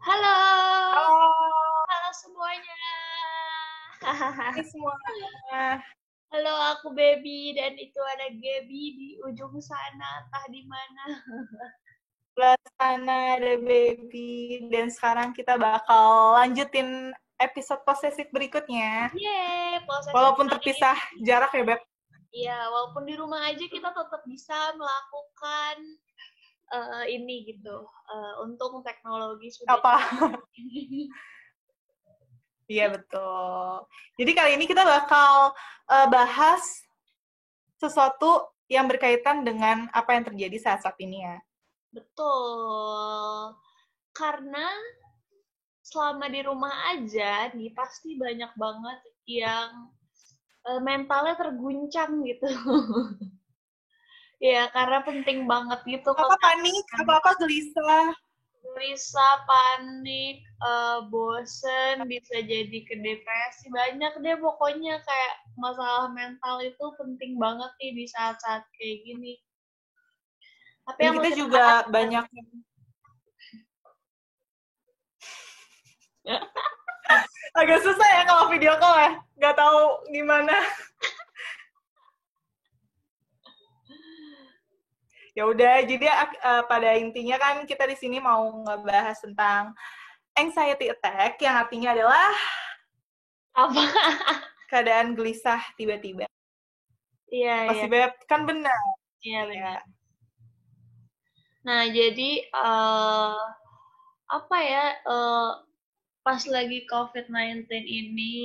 Halo, Halo, halo semuanya. hai semua. Halo, aku Baby dan itu ada Gaby di ujung sana, entah di mana. Sebelah sana ada baby. Dan sekarang kita bakal lanjutin episode posesif berikutnya. Yeay, posesif Walaupun kali terpisah ini. jarak ya, Beb. Ya, walaupun di rumah aja kita tetap bisa melakukan ini gitu. Untung teknologi sudah Apa? canggih. Iya, betul. Jadi kali ini kita bakal bahas sesuatu yang berkaitan dengan apa yang terjadi saat-saat ini ya. Betul. Karena selama di rumah aja nih pasti banyak banget yang mentalnya terguncang gitu. Ya, karena penting banget gitu Apa panik, kesehatan. apa-apa gelisah. Gelisah, panik, bosen, bisa jadi ke depresi. Banyak deh pokoknya kayak masalah mental itu penting banget nih di saat-saat kayak gini. Tapi Dan yang mau kita kita bahas juga banyak, agak susah ya kalau video call ya. Nggak tahu gimana. Ya udah, jadi pada intinya kan kita di sini mau ngebahas tentang anxiety attack yang artinya adalah apa? keadaan gelisah tiba-tiba. Iya, iya. Masih Beb, kan benar. Iya, Iya. benar. Nah, jadi apa ya, pas lagi COVID-19 ini,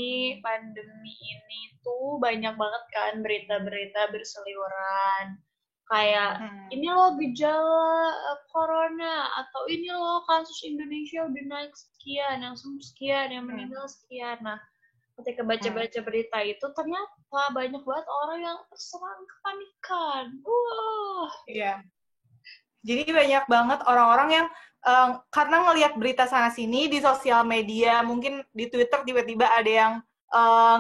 pandemi ini tuh banyak banget kan berita-berita berseliweran. Kayak Hmm. ini loh gejala corona atau ini loh kasus Indonesia udah naik sekian, yang sembuh sekian, yang Hmm. meninggal sekian. Nah, ketika Hmm. baca-baca berita itu ternyata banyak banget orang yang terserang kepanikan. Wah, Iya. Jadi banyak banget orang-orang yang karena ngelihat berita sana sini di sosial media, mungkin di Twitter tiba-tiba ada yang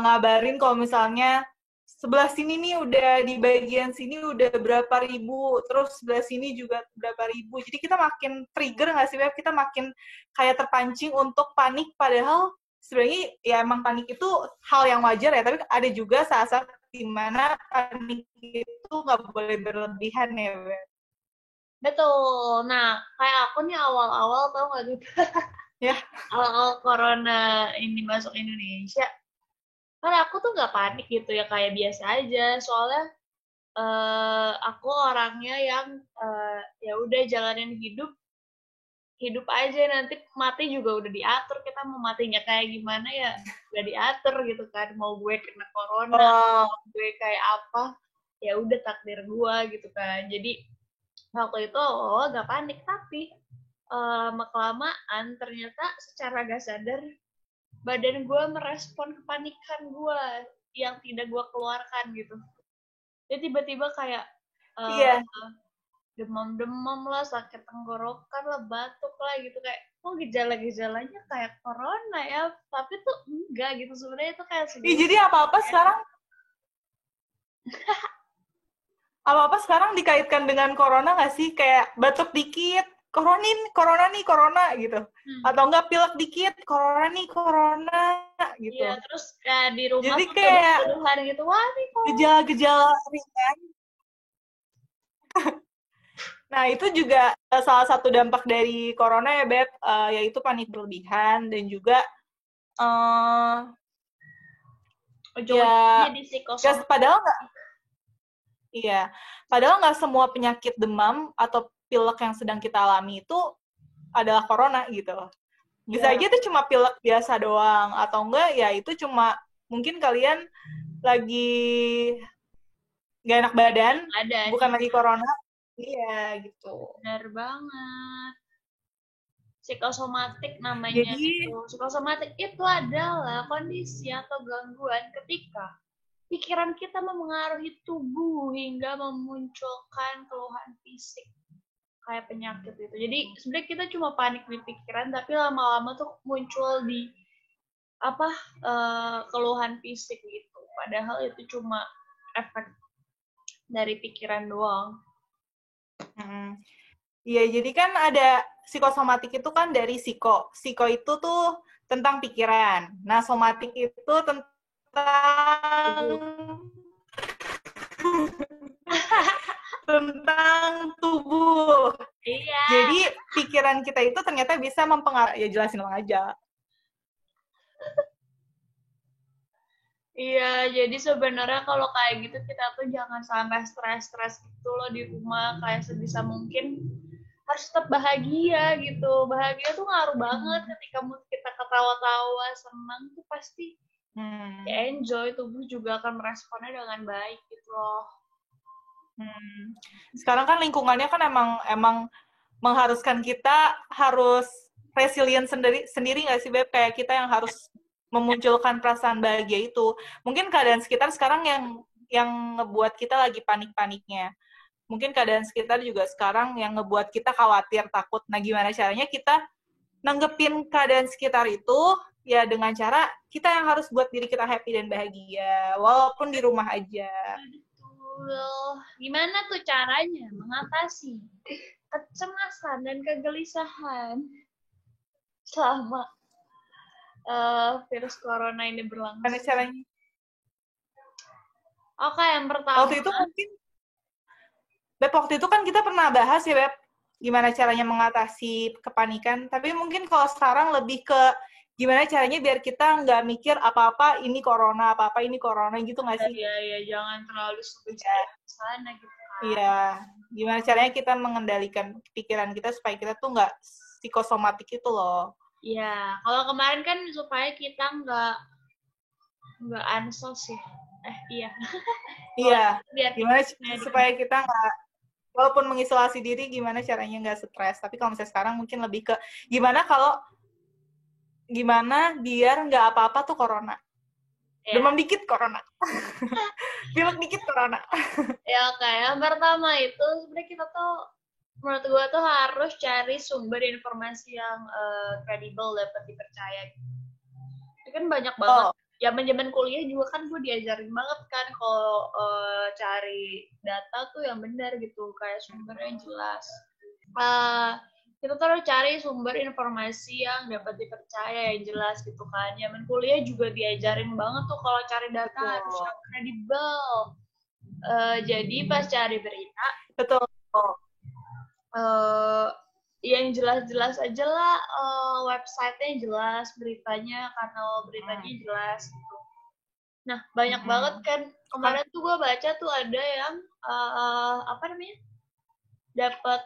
ngabarin kalau misalnya sebelah sini nih udah di bagian sini udah berapa ribu, terus sebelah sini juga berapa ribu. Jadi kita makin trigger nggak sih, Beb? Kita makin kayak terpancing untuk panik, padahal sebenarnya ya emang panik itu hal yang wajar ya, tapi ada juga saat-saat dimana panik itu nggak boleh berlebihan ya, Beb. betul. Nah, kayak aku nih awal-awal tau gak gitu, Ya. awal-awal corona ini masuk Indonesia, kan aku tuh nggak panik gitu ya, kayak biasa aja. Soalnya aku orangnya yang ya udah jalanin hidup, hidup aja nanti mati juga udah diatur. Kita mau matinya kayak gimana ya udah diatur gitu kan. Mau gue kena corona, Oh, mau gue kayak apa, ya udah takdir gue gitu kan. Jadi waktu itu oh gak panik, tapi lama kelamaan ternyata secara gak sadar badan gue merespon kepanikan gue yang tidak gue keluarkan gitu. Jadi tiba-tiba kayak eh, iya. demam-demam lah, sakit tenggorokan lah, batuk lah gitu, kayak oh gejala-gejalanya kayak corona ya, tapi tuh enggak gitu sebenarnya, itu kayak Ih, sejenis jadi apa-apa sekarang dikaitkan dengan corona nggak sih? Kayak batuk dikit, corona nih, corona gitu. Atau enggak pilek dikit, corona nih, corona gitu. iya, terus kayak di rumah Jadi tuh kayak tuduh-tuduhan gitu, wah nih corona. gejala-gejala ringan. Nah, itu juga salah satu dampak dari corona ya, Beb, yaitu panik berlebihan dan juga eh Ujung-ujungnya ya jadi gas psikosomatik. padahal nggak iya, padahal nggak semua penyakit demam atau pilek yang sedang kita alami itu adalah corona gitu. Bisa Iya, aja itu cuma pilek biasa doang, atau enggak ya itu cuma mungkin kalian lagi nggak enak badan, ada bukan nih, lagi corona. Iya gitu. benar banget. Psikosomatik namanya Jadi itu. Psikosomatik itu adalah kondisi atau gangguan ketika pikiran kita memengaruhi tubuh hingga memunculkan keluhan fisik kayak penyakit itu. Jadi sebenarnya kita cuma panik di pikiran, tapi lama-lama tuh muncul di apa, keluhan fisik gitu. Padahal itu cuma efek dari pikiran doang. mm, Iya, jadi kan ada psikosomatik itu kan dari psiko. Psiko itu tuh tentang pikiran. Nah, somatik itu tentang Tubuh. tentang tubuh. Iya, Jadi pikiran kita itu ternyata bisa mempengaruhi, ya jelasin dong aja. iya. Jadi sebenarnya kalau kayak gitu kita tuh jangan sampai stres-stres gitu loh di rumah. Kayak sebisa mungkin harus tetap bahagia gitu. Bahagia tuh ngaruh banget ketika mood kita ketawa-tawa, senang tuh pasti Hmm. ya enjoy, tubuh juga akan meresponnya dengan baik gitu loh. Hmm. Sekarang kan lingkungannya kan emang mengharuskan kita harus resilient sendiri sendiri nggak sih Beb? Kayak kita yang harus memunculkan perasaan bahagia itu. Mungkin keadaan sekitar sekarang yang ngebuat kita lagi panik-paniknya. Mungkin keadaan sekitar juga sekarang yang ngebuat kita khawatir, takut. Nah, gimana caranya kita nanggepin keadaan sekitar itu ya dengan cara kita yang harus buat diri kita happy dan bahagia walaupun di rumah aja. Betul. Gimana tuh caranya mengatasi kecemasan dan kegelisahan selama virus corona ini Gimana berlangsung? caranya? Oke, yang pertama, Waktu itu mungkin Beb, waktu itu kan kita pernah bahas ya Beb, gimana caranya mengatasi kepanikan. Tapi mungkin kalau sekarang lebih ke gimana caranya biar kita nggak mikir apa-apa ini corona, apa-apa ini corona gitu nggak sih? ya jangan terlalu Iya, suka ke sana gitu kan. iya. Gimana caranya kita mengendalikan pikiran kita supaya kita tuh nggak psikosomatik itu loh. Ya, kalau kemarin kan supaya kita nggak ansos sih. Iya. Iya, Biar gimana kita supaya kita nggak, walaupun mengisolasi diri, gimana caranya nggak stres. Tapi kalau misalnya sekarang mungkin lebih ke gimana biar nggak apa-apa tuh corona. ya. Demam dikit corona. Pilek dikit corona. Ya oke, yang pertama itu sebenarnya kita tuh menurut gua tuh harus cari sumber informasi yang kredibel, dapat dipercaya. Itu kan banyak banget. Oh, Zaman-zaman kuliah juga kan gue diajarin banget kan kalau cari data tuh yang benar gitu, kayak sumbernya yang jelas. Uh, kita tuh harus cari sumber informasi yang dapat dipercaya yang jelas gitu kan. Zaman kuliah juga diajarin banget tuh kalau cari data harus betul. yang kredibel. Jadi pas cari berita, Betul. uh, yang jelas-jelas aja lah, website-nya jelas, beritanya, kanal beritanya jelas gitu. Nah, banyak banget kan kemarin tuh gue baca tuh ada yang apa namanya, dapat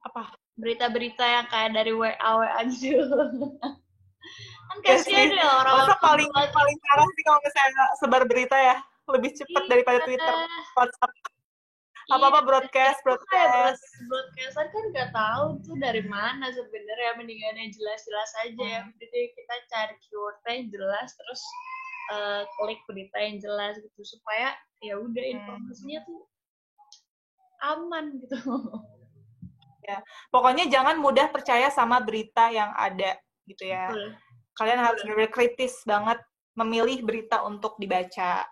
Apa? berita-berita yang kayak dari WA gitu. Kan Ya kasihan sih. ya Masa orang-orang paling tuh lagi. paling parah sih kalau misalnya sebar berita ya. Lebih cepat daripada Twitter, Iya, WhatsApp. iya. Apa-apa broadcast, Itu kayak broadcast. broadcastan kan nggak tahu tuh dari mana sebenarnya, mendingannya jelas-jelas aja ya. Jadi kita cari keywordnya yang jelas, terus klik berita yang jelas gitu supaya ya udah informasinya tuh aman gitu. Ya. Pokoknya jangan mudah percaya sama berita yang ada gitu ya. Betul. Kalian harus benar-benar kritis banget memilih berita untuk dibaca.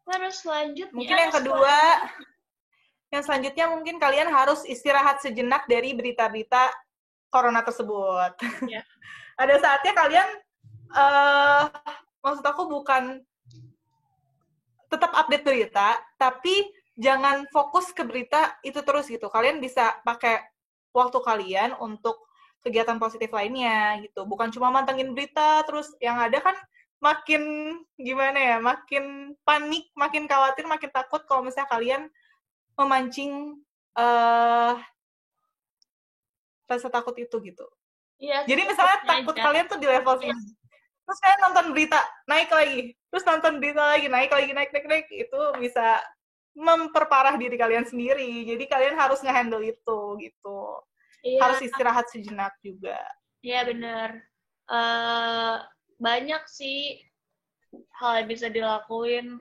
Terus selanjutnya, Mungkin yang selanjutnya mungkin kalian harus istirahat sejenak dari berita-berita corona tersebut. ya. Ada saatnya kalian, maksud aku bukan tetap update berita, tapi jangan fokus ke berita itu terus gitu. Kalian bisa pakai waktu kalian untuk kegiatan positif lainnya gitu. Bukan cuma mantengin berita, terus yang ada kan makin gimana ya, makin panik, makin khawatir, makin takut kalau misalnya kalian memancing rasa takut itu gitu. Iya, Jadi misalnya takut aja. kalian tuh di level sini. Terus kalian nonton berita, naik lagi. Terus nonton berita lagi, naik lagi, naik. Itu bisa memperparah diri kalian sendiri. Jadi kalian harus nge-handle itu gitu. Iya, Harus istirahat sejenak juga. iya benar. Banyak sih hal yang bisa dilakuin.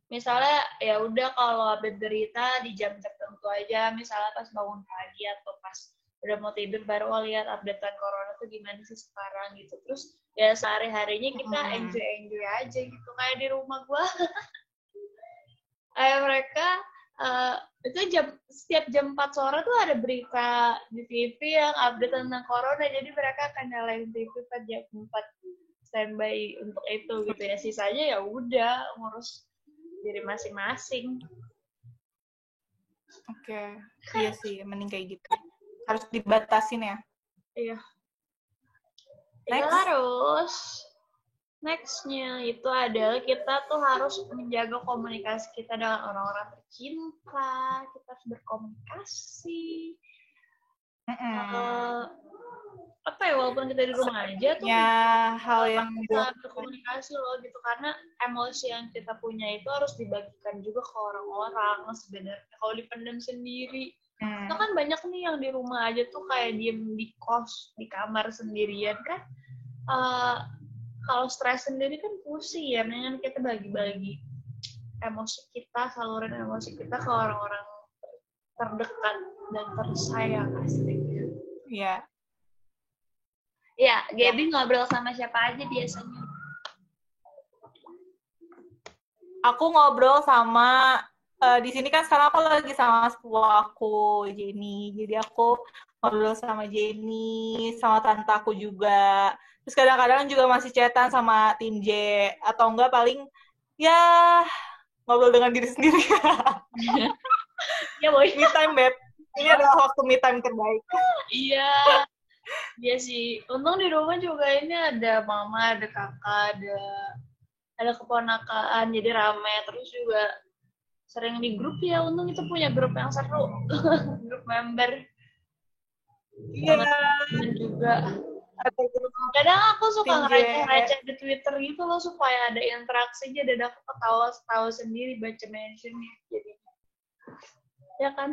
Misalnya ya udah kalau update berita di jam tertentu aja, misalnya pas bangun pagi atau pas udah mau tidur baru lihat updatean corona tuh gimana sih sekarang gitu. Terus ya sehari-harinya kita enjoy aja gitu, kayak di rumah gua. Kayak mereka Itu setiap jam 4 sore tuh ada berita di TV yang update tentang corona, jadi mereka akan nyalain TV pada jam 4 standby untuk itu gitu ya. Sisanya ya udah ngurus diri masing-masing. Oke. Iya sih, mending kayak gitu. Harus dibatasin ya. Iya. Next. Terus next-nya itu adalah kita tuh harus menjaga komunikasi kita dengan orang-orang tercinta. Kita harus berkomunikasi. Apa ya, walaupun kita di rumah aja tuh ya hal yang bisa berkomunikasi loh gitu, karena emosi yang kita punya itu harus dibagikan juga ke orang-orang sebenarnya. Kalau dipendam sendiri, itu kan banyak nih yang di rumah aja tuh kayak diem di kos, di kamar sendirian kan. Kalau stres sendiri kan pusing ya, mendingan kita bagi-bagi emosi kita, saluran emosi kita ke orang-orang terdekat dan tersayang pastinya. Iya. Ya, Gaby ngobrol sama siapa aja biasanya? Aku ngobrol sama di sini kan sekarang aku lagi sama sepupu aku, Jenny. Jadi aku ngobrol sama Jenny, sama tante aku juga. Terus kadang-kadang juga masih chatan sama tim J, atau enggak paling ya ngobrol dengan diri sendiri. Ya, boy. Me time, Beb. Ini adalah waktu me time terbaik. Iya. Iya sih. Untung di rumah juga ini ada mama, ada kakak, ada keponakan, jadi rame. Terus juga sering di grup ya. Untung itu punya grup yang seru. Grup member. Iya. Juga. Kadang aku suka ngereceh-receh di Twitter gitu loh, supaya ada interaksi aja, ada ketawa-ketawa sendiri baca mentionnya. Jadi ya kan.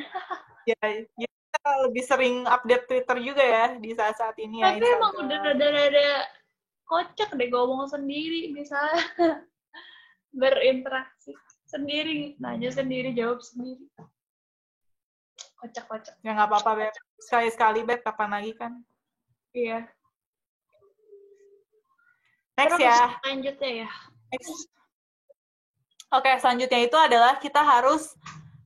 Ya, kita lebih sering update Twitter juga ya di saat-saat ini. Tapi ya, emang udah ada kocak deh ngomong sendiri, misalnya berinteraksi sendiri, nanya sendiri, jawab sendiri. Kocak-kocak. Ya nggak apa-apa, Beb. Sekali-sekali, Beb. Kapan lagi kan? Iya. Next terus ya. Lanjutnya ya. Next. Oke, selanjutnya itu adalah kita harus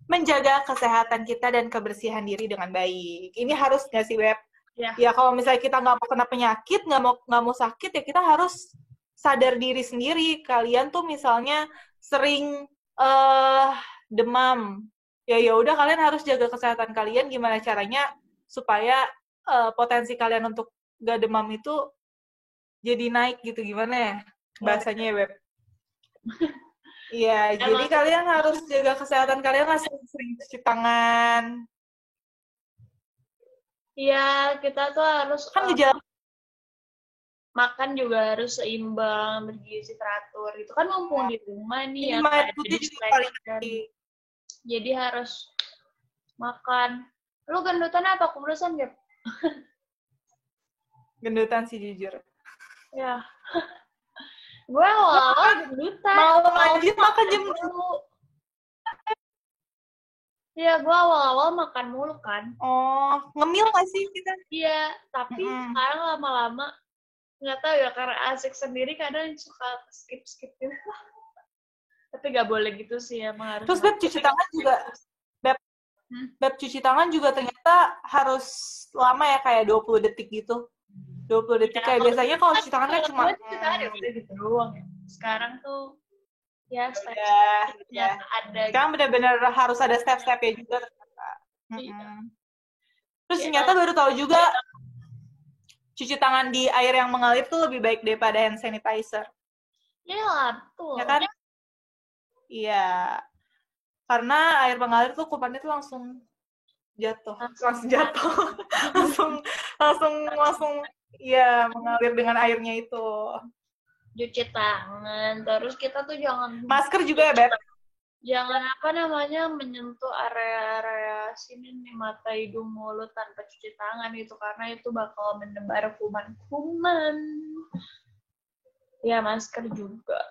menjaga kesehatan kita dan kebersihan diri dengan baik. Ini harus nggak sih, Beb? Ya, kalau misalnya kita nggak mau kena penyakit, nggak mau sakit, ya kita harus sadar diri sendiri. Kalian tuh misalnya sering demam, ya udah kalian harus jaga kesehatan kalian. Gimana caranya supaya potensi kalian untuk nggak demam itu jadi naik gitu, gimana ya bahasanya ya, Beb? Iya, jadi kalian harus jaga kesehatan kalian lah, sering cuci tangan. Iya, kita tuh harus kan gejala makan juga harus seimbang, bergizi teratur. Itu kan mumpung di rumah nih ya, jadi harus makan. Lu gendutan apa? Kurusan, Gap? Gendutan sih, jujur. Ya. Gue awal gendutan. Mau lanjut makan jam dulu. Iya, gue awal-awal makan mulu kan. Oh, ngemil gak sih kita? Iya, tapi sekarang lama-lama nggak tahu ya, karena asik sendiri kadang suka skip gitu. Tapi nggak boleh gitu sih, emang harus. Terus Beb cuci tangan juga, Beb cuci tangan juga ternyata harus lama ya, kayak 20 detik gitu. 20 detik kayak biasanya kalau cuci tangan kan cuma udah gitu doang ya. Sekarang tuh ya step-stepnya ada. Sekarang benar-benar harus ada step-stepnya juga ternyata. Terus ternyata baru tahu juga cuci tangan di air yang mengalir tuh lebih baik daripada hand sanitizer. Iya, betul. Ya kan? Iya. Karena air mengalir tuh kumannya tuh langsung jatuh. langsung ya mengalir dengan airnya itu. Cuci tangan, terus kita tuh jangan masker juga ya, Beb. Jangan menyentuh area-area sini nih, mata, hidung, mulut tanpa cuci tangan itu, karena itu bakal menebar kuman-kuman. Ya, masker juga.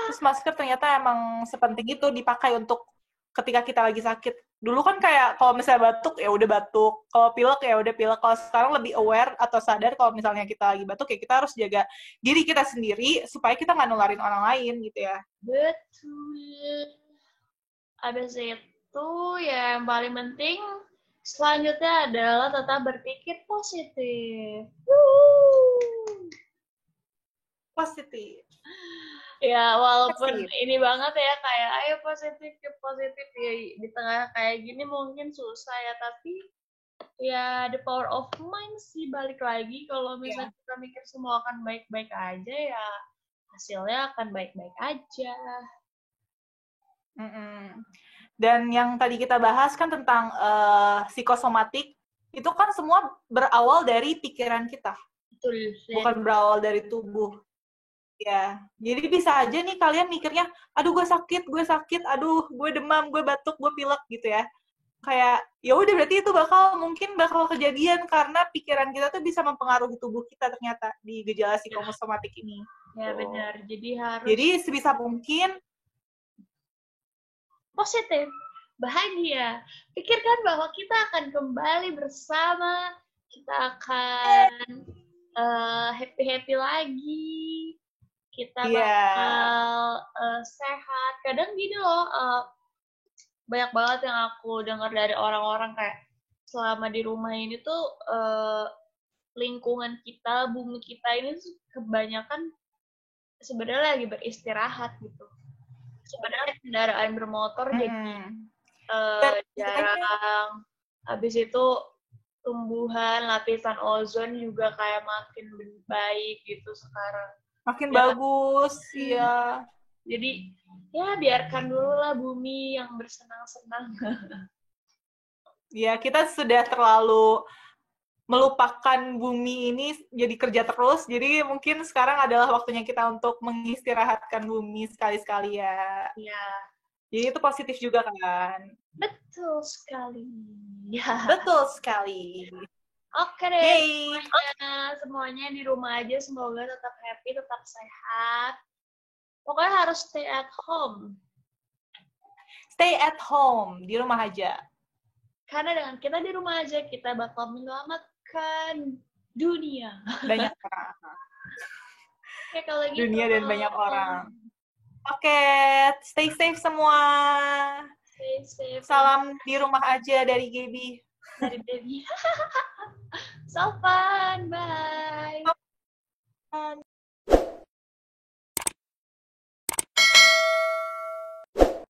Terus masker ternyata emang sepenting itu dipakai untuk ketika kita lagi sakit. Dulu kan kayak kalau misalnya batuk ya udah batuk, kalau pilek ya udah pilek. Kalau sekarang lebih aware atau sadar kalau misalnya kita lagi batuk ya kita harus jaga diri kita sendiri supaya kita nggak nularin orang lain gitu ya. Betul. Habis itu ya yang paling penting selanjutnya adalah tetap berpikir positif. Positif. Ya walaupun Positif. ini banget ya kayak ayo positif ya di tengah kayak gini mungkin susah ya, tapi ya the power of mind sih, balik lagi kalau misalnya kita mikir semua akan baik-baik aja ya hasilnya akan baik-baik aja. Dan yang tadi kita bahas kan tentang psikosomatik, itu kan semua berawal dari pikiran kita. Betul. Bukan berawal dari tubuh. Ya, jadi bisa aja nih kalian mikirnya, aduh gue sakit, aduh gue demam, gue batuk, gue pilek gitu ya. Kayak ya udah berarti itu mungkin bakal kejadian karena pikiran kita tuh bisa mempengaruhi tubuh kita ternyata di gejala psikosomatik ini. Ya benar. Jadi sebisa mungkin positif, bahagia. Pikirkan bahwa kita akan kembali bersama, kita akan happy lagi, kita bakal sehat. Kadang gini loh, banyak banget yang aku dengar dari orang-orang kayak selama di rumah ini tuh lingkungan kita, bumi kita ini kebanyakan sebenarnya lagi beristirahat gitu. Sebenarnya kendaraan bermotor jadi jarang. Habis itu tumbuhan, lapisan ozon juga kayak makin baik gitu sekarang. Makin bagus, ya. Jadi ya biarkan dulu lah bumi yang bersenang-senang. Ya, kita sudah terlalu melupakan bumi ini jadi kerja terus, jadi mungkin sekarang adalah waktunya kita untuk mengistirahatkan bumi sekali-sekali ya. Ya. Jadi itu positif juga kan? Betul sekali. Ya. Betul sekali. Oke deh, semuanya di rumah aja semoga tetap happy, tetap sehat. Pokoknya harus stay at home. Stay at home, di rumah aja. Karena dengan kita di rumah aja, kita bakal menyelamatkan dunia. Banyak orang. Oke, kalau gitu. Dunia dan banyak orang. Oke, stay safe semua. Stay safe. Salam di rumah aja dari Gaby. Dari Baby. So fun, bye.